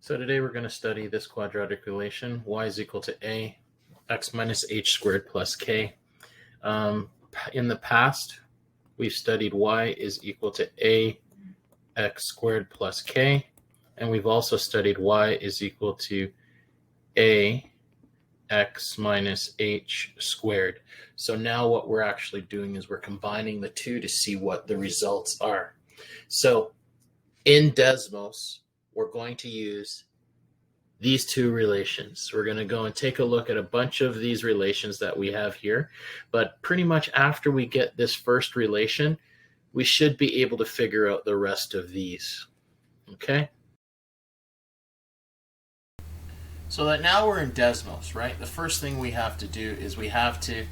So today we're going to study this quadratic relation, y is equal to a x minus h squared plus k. In the past, we've studied y is equal to a x squared plus k, and we've also studied y is equal to a x minus h squared. So now what we're actually doing is we're combining the two to see what the results are. So in Desmos, we're going to use these two relations. We're going to go and take a look at a bunch of these relations that we have here, but pretty much after we get this first relation, we should be able to figure out the rest of these. Okay? So that now we're in Desmos, right? The first thing we have to do is we have to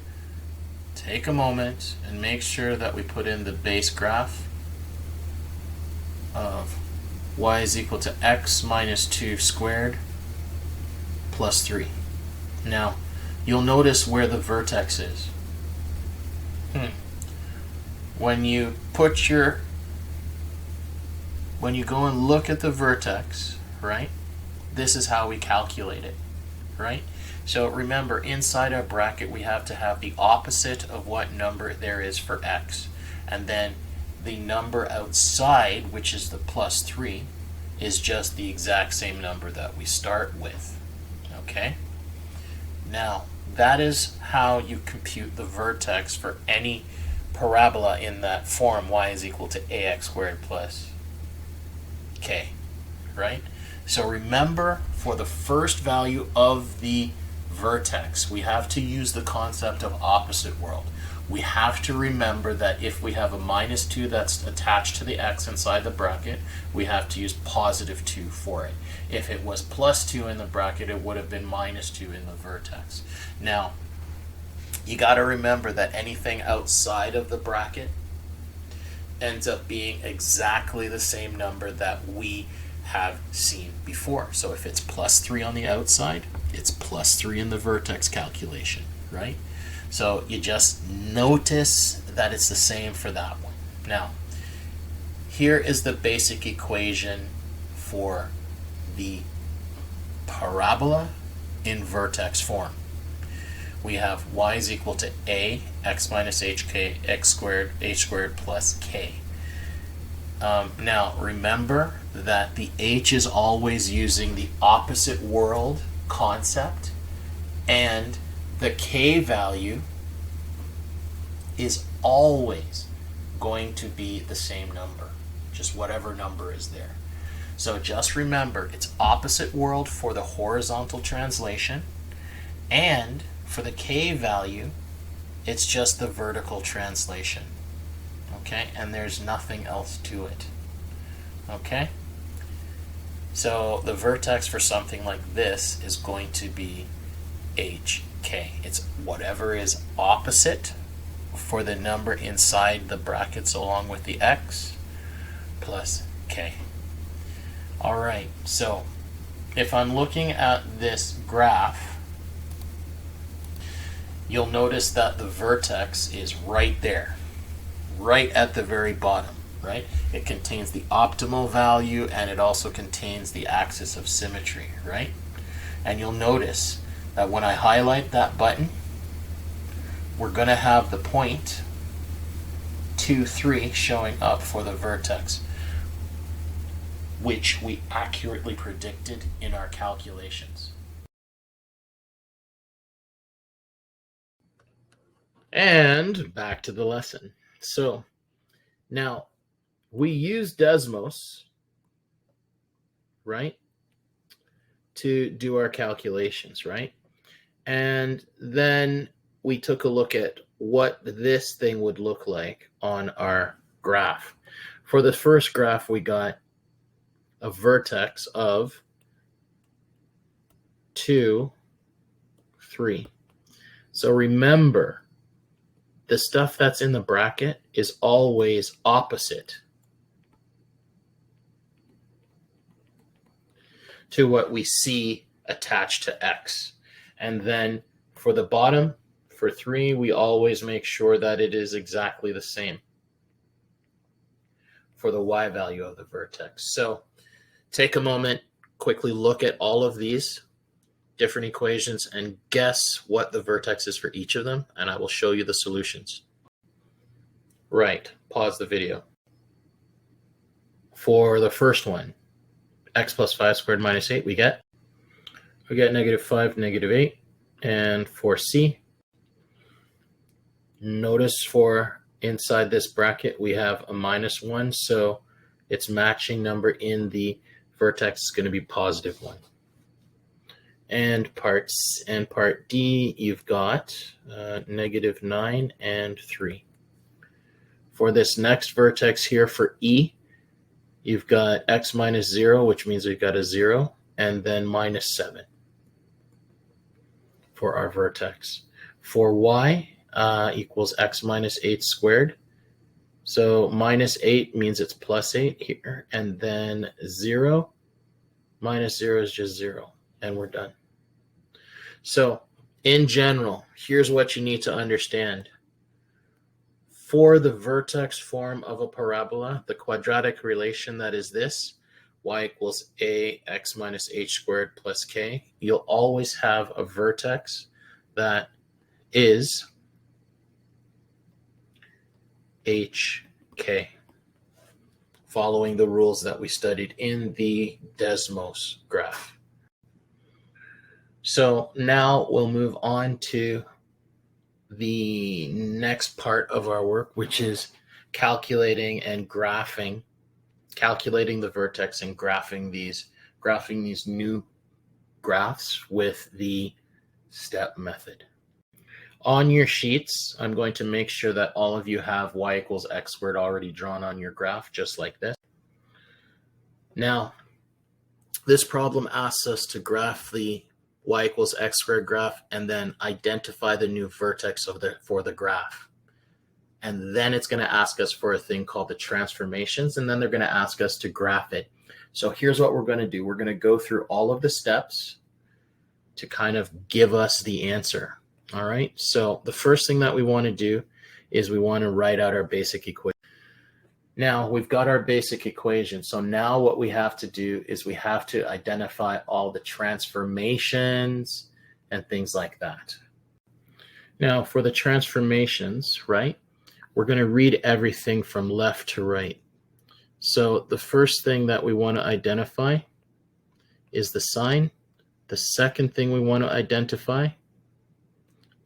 take a moment and make sure that we put in the base graph of y is equal to x minus 2 squared plus 3. Now, you'll notice where the vertex is. When you go and look at the vertex, right, this is how we calculate it, right? So remember, inside our bracket, we have to have the opposite of what number there is for x. And then the number outside, which is the plus 3, is just the exact same number that we start with. Okay? Now, that is how you compute the vertex for any parabola in that form, y is equal to ax squared plus k, right? So remember, for the first value of the vertex, we have to use the concept of opposite world. We have to remember that if we have a minus 2 that's attached to the x inside the bracket, we have to use positive 2 for it. If it was plus 2 in the bracket, it would have been minus 2 in the vertex. Now, you got to remember that anything outside of the bracket ends up being exactly the same number that we have seen before. So if it's plus 3 on the outside, it's plus 3 in the vertex calculation, right? So you just notice that it's the same for that one. Now, here is the basic equation for the parabola in vertex form. We have y is equal to a x minus hk x squared h squared plus k. Now remember that the h is always using the opposite world concept, and the k value is always going to be the same number, just whatever number is there. So just remember, it's opposite world for the horizontal translation, and for the k value, it's just the vertical translation. Okay, and there's nothing else to it. Okay, so the vertex for something like this is going to be hk. It's whatever is opposite for the number inside the brackets along with the x plus k. All right, so if I'm looking at this graph, you'll notice that the vertex is right there, right at the very bottom, right? It contains the optimal value, and it also contains the axis of symmetry, right? And you'll notice that when I highlight that button, we're going to have the point 2, 3 showing up for the vertex, which we accurately predicted in our calculations. And back to the lesson. So now we use Desmos, right, to do our calculations, right? And then we took a look at what this thing would look like on our graph. For the first graph, we got a vertex of 2, 3. So remember, the stuff that's in the bracket is always opposite to what we see attached to x. And then for the bottom, for 3, we always make sure that it is exactly the same for the y value of the vertex. So take a moment, quickly look at all of these different equations and guess what the vertex is for each of them, and I will show you the solutions. Right, pause the video. For the first one, x plus 5 squared minus 8, we get negative 5, negative 8. And for C, notice for inside this bracket, we have a minus 1, so its matching number in the vertex is going to be positive 1. And part D, you've got negative 9 and 3. For this next vertex here for E, you've got x minus 0, which means we've got a 0, and then minus 7 for our vertex. For Y, equals x minus 8 squared. So minus 8 means it's plus 8 here, and then 0 minus 0 is just 0, and we're done. So in general, here's what you need to understand. For the vertex form of a parabola, the quadratic relation that is this, y equals ax minus h squared plus k, you'll always have a vertex that is hk, following the rules that we studied in the Desmos graph. So now we'll move on to the next part of our work, which is calculating the vertex and graphing these new graphs with the step method. On your sheets, I'm going to make sure that all of you have y equals x squared already drawn on your graph, just like this. Now, this problem asks us to graph the y equals x squared graph and then identify the new vertex for the graph. And then it's going to ask us for a thing called the transformations, and then they're going to ask us to graph it. So here's what we're going to do. We're going to go through all of the steps to kind of give us the answer. All right, so the first thing that we want to do is we want to write out our basic equation. Now we've got our basic equation. So now what we have to do is we have to identify all the transformations and things like that. Now for the transformations, right, we're going to read everything from left to right. So the first thing that we want to identify is the sign. The second thing we want to identify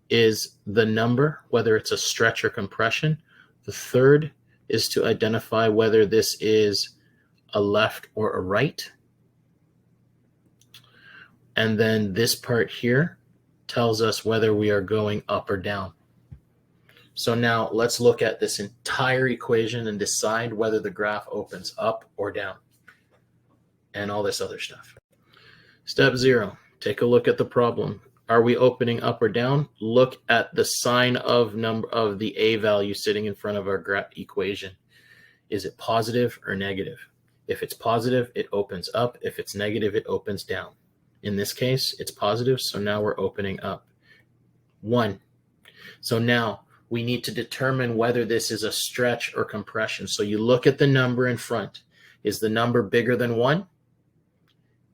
is the number, whether it's a stretch or compression. The third is to identify whether this is a left or a right. And then this part here tells us whether we are going up or down. So now let's look at this entire equation and decide whether the graph opens up or down and all this other stuff. Step 0, take a look at the problem. Are we opening up or down? Look at the sign of the a value sitting in front of our equation. Is it positive or negative? If it's positive, it opens up. If it's negative, it opens down. In this case, it's positive, so now we're opening up. 1. So now we need to determine whether this is a stretch or compression. So you look at the number in front. Is the number bigger than 1?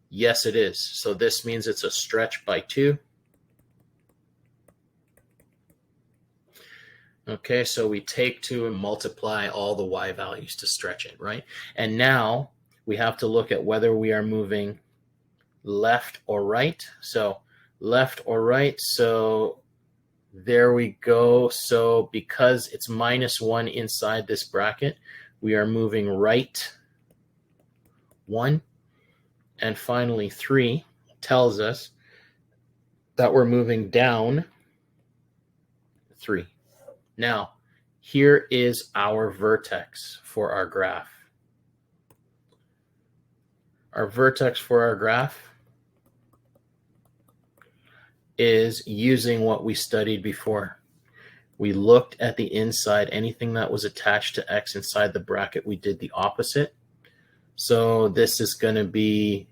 Yes, it is. So this means it's a stretch by 2. Okay, so we take 2 and multiply all the y values to stretch it, right? And now we have to look at whether we are moving left or right. So left or right, so there we go. So because it's minus 1 inside this bracket, we are moving right 1. And finally 3 tells us that we're moving down 3. Now, here is our vertex for our graph. Our vertex for our graph is using what we studied before. We looked at the inside, anything that was attached to x inside the bracket, we did the opposite. So this is going to be,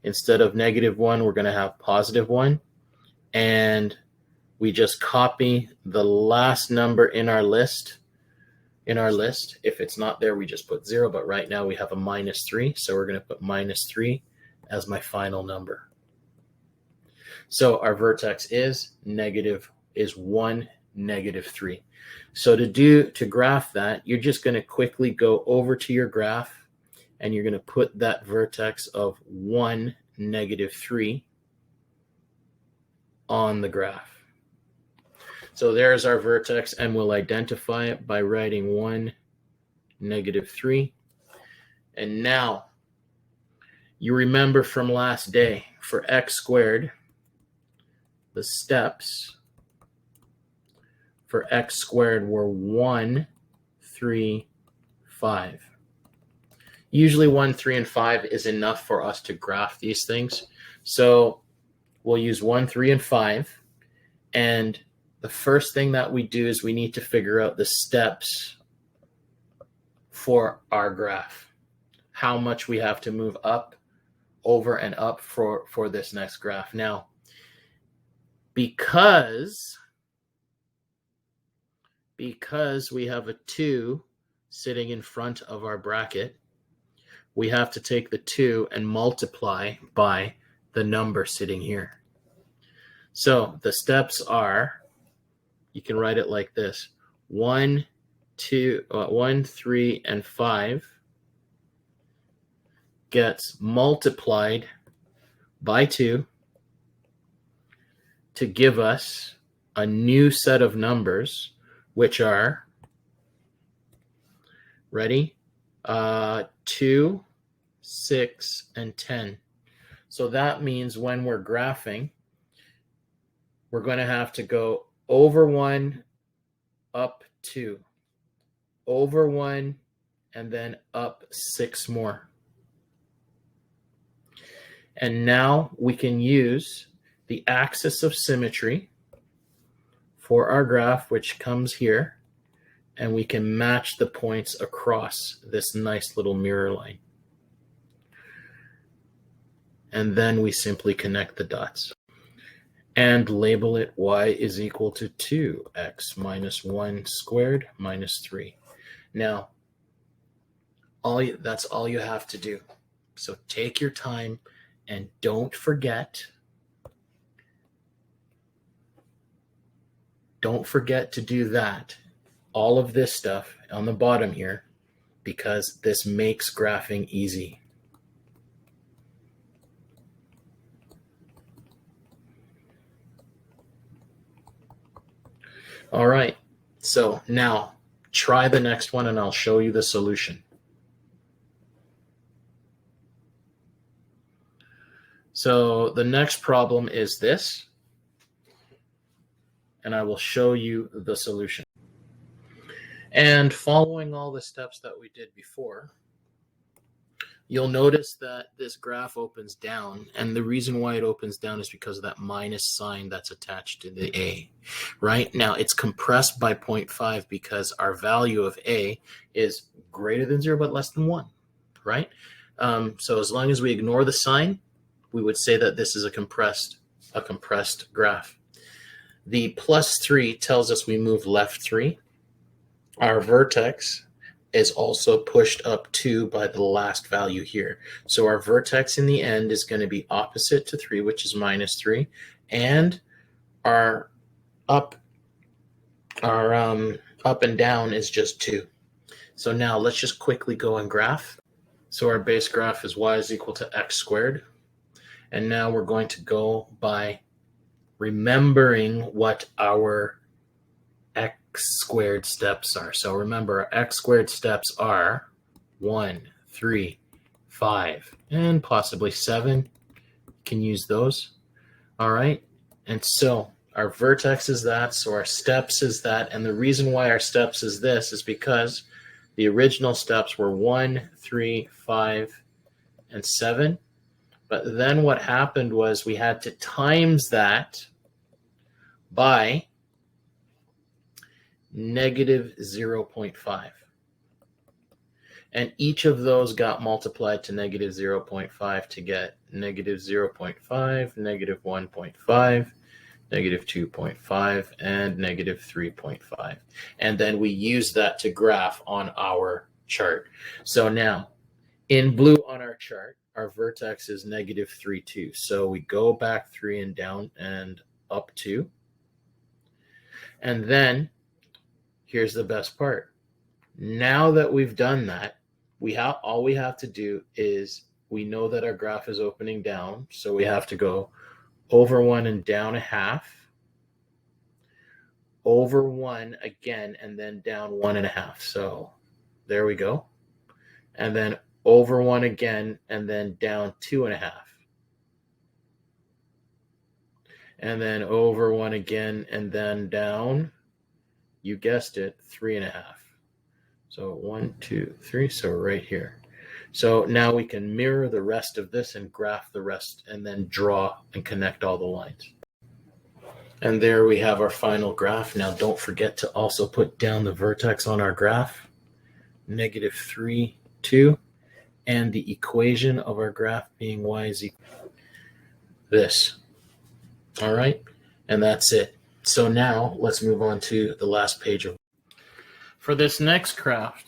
instead of -1, we're going to have +1. And we just copy the last number in our list. If it's not there, we just put 0. But right now we have a -3, so we're going to put -3 as my final number. So our vertex is 1, -3. So to graph that, you're just going to quickly go over to your graph, and you're going to put that vertex of 1, -3 on the graph. So there's our vertex, and we'll identify it by writing 1, -3. And now, you remember from last day, for x squared, the steps for x squared were 1, 3, 5. Usually 1, 3, and 5 is enough for us to graph these things. So we'll use 1, 3, and 5. And the first thing that we do is we need to figure out the steps for our graph. How much we have to move up, over, and up for this next graph. Now, because we have a 2 sitting in front of our bracket, we have to take the 2 and multiply by the number sitting here. So the steps are, you can write it like this: 1, 3, and 5 gets multiplied by 2 to give us a new set of numbers, which are, ready? 2, 6, and 10. So that means when we're graphing, we're going to have to go over 1, up 2, over 1, and then up 6 more. And now we can use the axis of symmetry for our graph, which comes here, and we can match the points across this nice little mirror line. And then we simply connect the dots and label it y is equal to 2x minus 1 squared minus 3. Now, that's all you have to do. So take your time and don't forget to do that, all of this stuff on the bottom here, because this makes graphing easy. All right, so now try the next one and I'll show you the solution. So the next problem is this, and I will show you the solution. And following all the steps that we did before, you'll notice that this graph opens down, and the reason why it opens down is because of that minus sign that's attached to the A. Right? Now, it's compressed by 0.5 because our value of A is greater than 0 but less than 1, right? So as long as we ignore the sign, we would say that this is a compressed graph. The +3 tells us we move left 3. Our vertex is also pushed up 2 by the last value here. So our vertex in the end is going to be opposite to 3, which is -3, and our up and down is just 2. So now let's just quickly go and graph. So our base graph is y is equal to x squared. And now we're going to go by remembering what our x squared steps are. So remember, our x squared steps are 1, 3, 5, and possibly 7. You can use those. All right. And so our vertex is that, so our steps is that. And the reason why our steps is this is because the original steps were 1, 3, 5, and 7. But then what happened was we had to times that by -0.5. And each of those got multiplied to -0.5 to get -0.5, -1.5, -2.5, and -3.5. And then we use that to graph on our chart. So now, in blue on our chart, our vertex is negative 3, 2. So we go back 3 and down and up 2. And then here's the best part. Now that we've done that, all we have to do is, we know that our graph is opening down, so we have to go over 1 and down a half, over 1 again, and then down 1.5. So there we go. And then over 1 again, and then down 2.5. And then over 1 again, and then down, you guessed it, 3.5. So 1, 2, 3, so right here. So now we can mirror the rest of this and graph the rest, and then draw and connect all the lines. And there we have our final graph. Now don't forget to also put down the vertex on our graph, negative 3, 2, and the equation of our graph being y is equal to this. All right, and that's it. So now let's move on to the last page. For this next graph,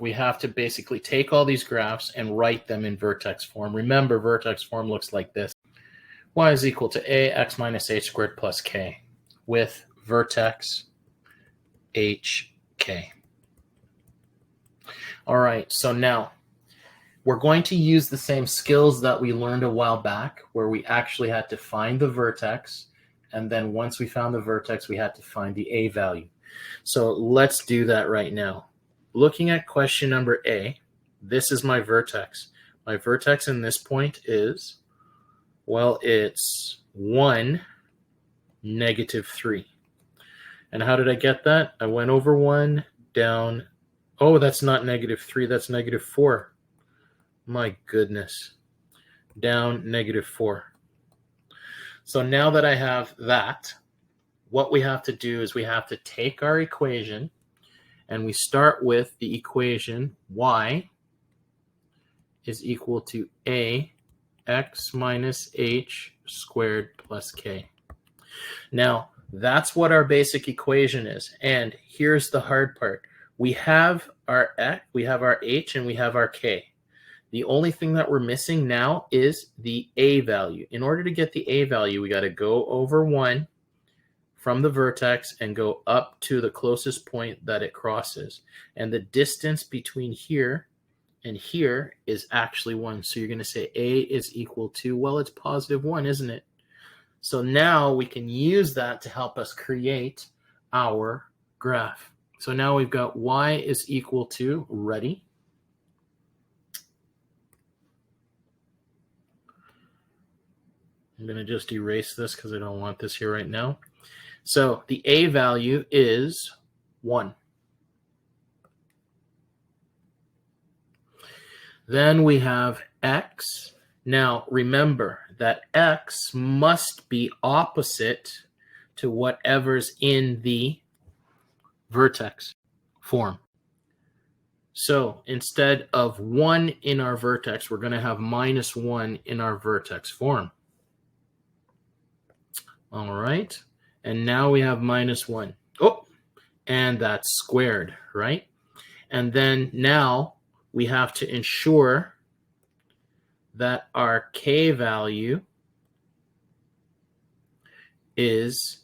we have to basically take all these graphs and write them in vertex form. Remember, vertex form looks like this. Y is equal to ax minus h squared plus k with vertex hk. All right, so now we're going to use the same skills that we learned a while back, where we actually had to find the vertex, and then once we found the vertex, we had to find the a value. So let's do that right now. Looking at question number A, this is my vertex. My vertex in this point is, well, it's 1, negative 3. And how did I get that? I went over 1, down. Oh, that's not negative 3, that's negative 4. My goodness. Down negative 4. So now that I have that, what we have to do is we have to take our equation, and we start with the equation y is equal to ax minus h squared plus k. Now, that's what our basic equation is. And here's the hard part. We have our x, we have our h, and we have our k. The only thing that we're missing now is the a value. In order to get the a value, we got to go over 1 from the vertex and go up to the closest point that it crosses. And the distance between here and here is actually 1. So you're going to say a is equal to, well, it's positive 1, isn't it? So now we can use that to help us create our graph. So now we've got y is equal to, ready? I'm going to just erase this because I don't want this here right now. So the a value is 1. Then we have x. Now remember that x must be opposite to whatever's in the vertex form. So instead of 1 in our vertex, we're going to have minus 1 in our vertex form. All right. And now we have minus 1. Oh, and that's squared, right? And then now we have to ensure that our k value is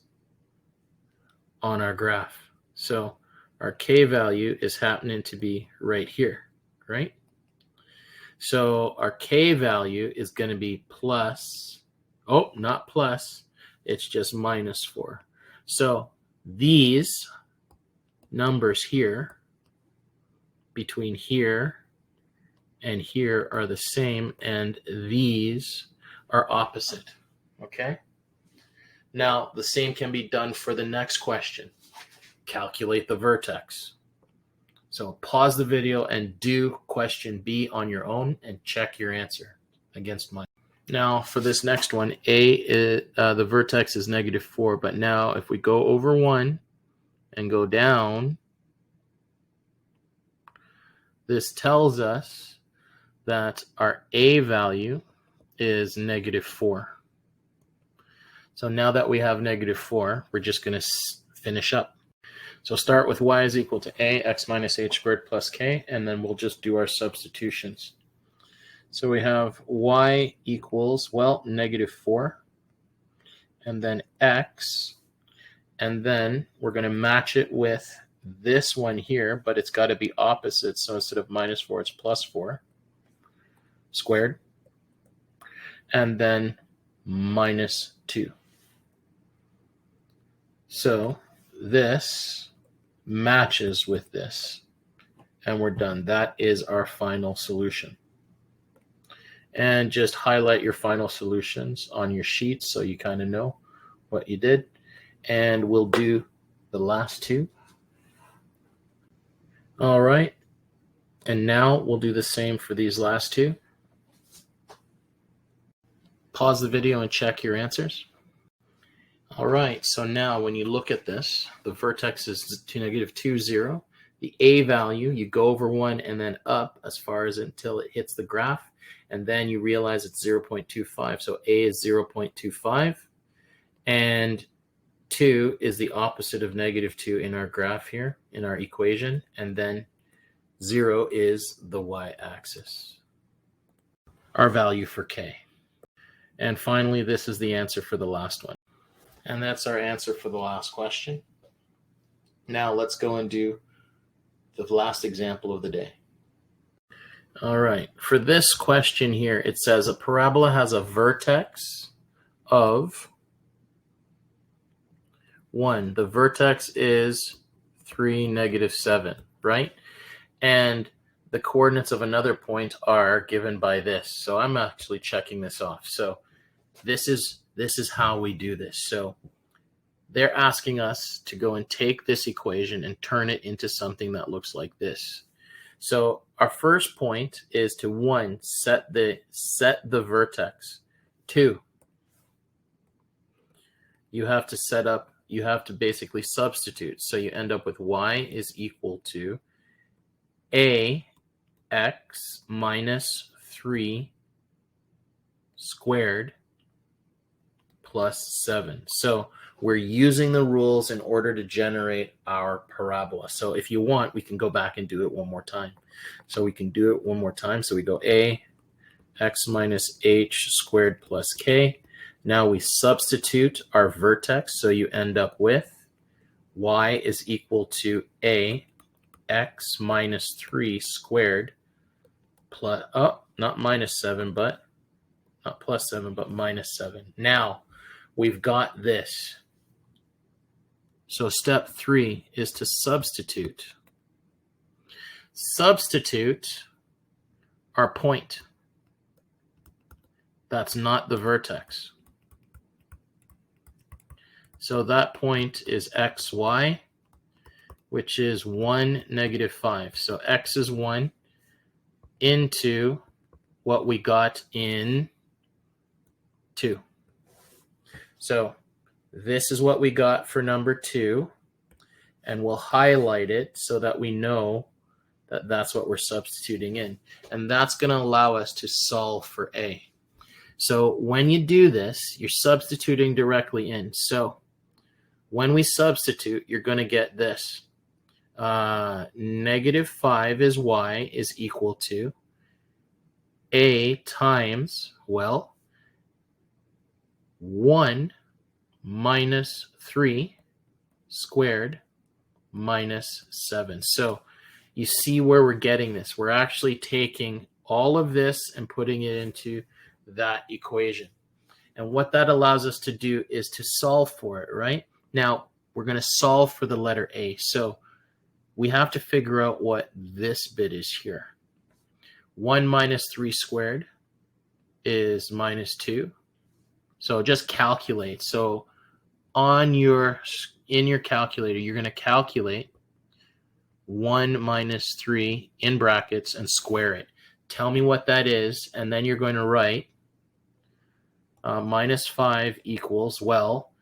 on our graph. So our k value is happening to be right here, right? So our k value is going to be plus, oh, not plus, it's just minus 4. So these numbers here, between here and here, are the same, and these are opposite, okay? Now, the same can be done for the next question. Calculate the vertex. So pause the video and do question B on your own and check your answer against mine. Now, for this next one, the vertex is negative 4, but now if we go over 1 and go down, this tells us that our a value is negative 4. So now that we have negative 4, we're just going to finish up. So start with y is equal to ax minus h squared plus k, and then we'll just do our substitutions. So we have y equals, well, -4, and then x, and then we're going to match it with this one here, but it's got to be opposite. So instead of -4, it's +4 squared, and then -2. So this matches with this, and we're done. That is our final solution. And just highlight your final solutions on your sheet so you kind of know what you did. And we'll do the last two. All right. And now we'll do the same for these last two. Pause the video and check your answers. All right, so now when you look at this, the vertex is to -2, 0. The a value, you go over 1 and then up as far as until it hits the graph, and then you realize it's 0.25. So a is 0.25, and 2 is the opposite of -2 in our graph here, in our equation, and then 0 is the y-axis, our value for k. And finally, this is the answer for the last one. And that's our answer for the last question. Now let's go and do the last example of the day. All right, for this question here, it says a parabola has a vertex of 1. The vertex is 3, -7, right? And the coordinates of another point are given by this. So I'm actually checking this off. So this is how we do this. So they're asking us to go and take this equation and turn it into something that looks like this. So our first point is to 1, set the vertex. 2, you have to basically substitute. So you end up with y is equal to ax minus 3 squared plus 7. So we're using the rules in order to generate our parabola. So if you want, we can go back and do it one more time. So we can do it one more time. So we go ax minus h squared plus k. Now we substitute our vertex. So you end up with y is equal to ax minus 3 squared plus, not minus 7, but not plus 7, but minus 7. Now we've got this. So step 3 is to substitute. Substitute our point. That's not the vertex. So that point is xy, which is 1, -5. So x is 1 into what we got in 2. So this is what we got for number 2, and we'll highlight it so that we know that that's what we're substituting in. And that's going to allow us to solve for a. So when you do this, you're substituting directly in. So when we substitute, you're going to get this. -5 is y is equal to a times, well, 1 minus 3 squared minus 7. So you see where we're getting this. We're actually taking all of this and putting it into that equation. And what that allows us to do is to solve for it, right? Now, we're going to solve for the letter a. So we have to figure out what this bit is here. 1 minus 3 squared is -2. So just calculate. So in your calculator, you're going to calculate 1 minus 3 in brackets and square it. Tell me what that is, and then you're going to write -5 equals, well,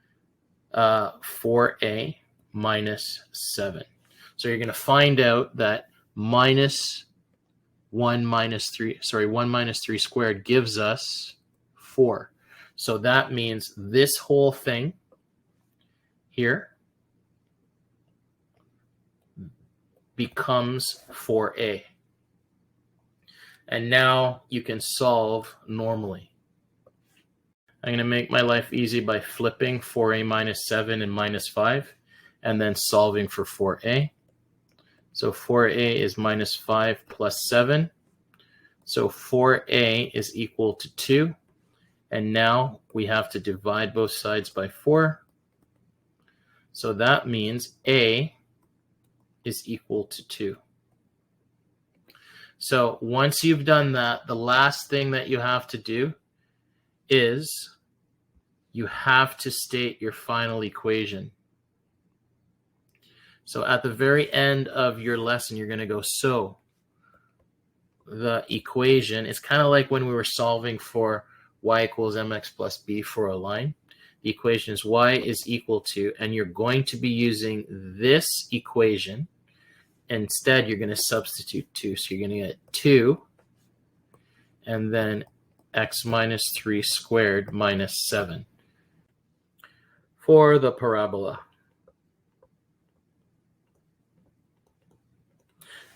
4a minus 7. So you're going to find out that 1 minus 3 squared gives us 4. So that means this whole thing here becomes 4a. And now you can solve normally. I'm going to make my life easy by flipping 4a minus 7 and minus 5, and then solving for 4a. So 4a is minus 5 plus 7. So 4a is equal to 2. And now we have to divide both sides by 4. So that means a is equal to 2. So once you've done that, the last thing that you have to do is you have to state your final equation. So at the very end of your lesson, you're going to go, so the equation is kind of like when we were solving for y equals mx plus b for a line. The equation is y is equal to, and you're going to be using this equation. Instead, you're going to substitute 2. So you're going to get 2 and then x minus 3 squared minus 7 for the parabola.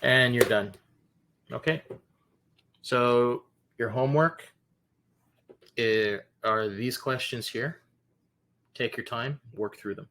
And you're done. Okay? So your homework are these questions here. Take your time, work through them.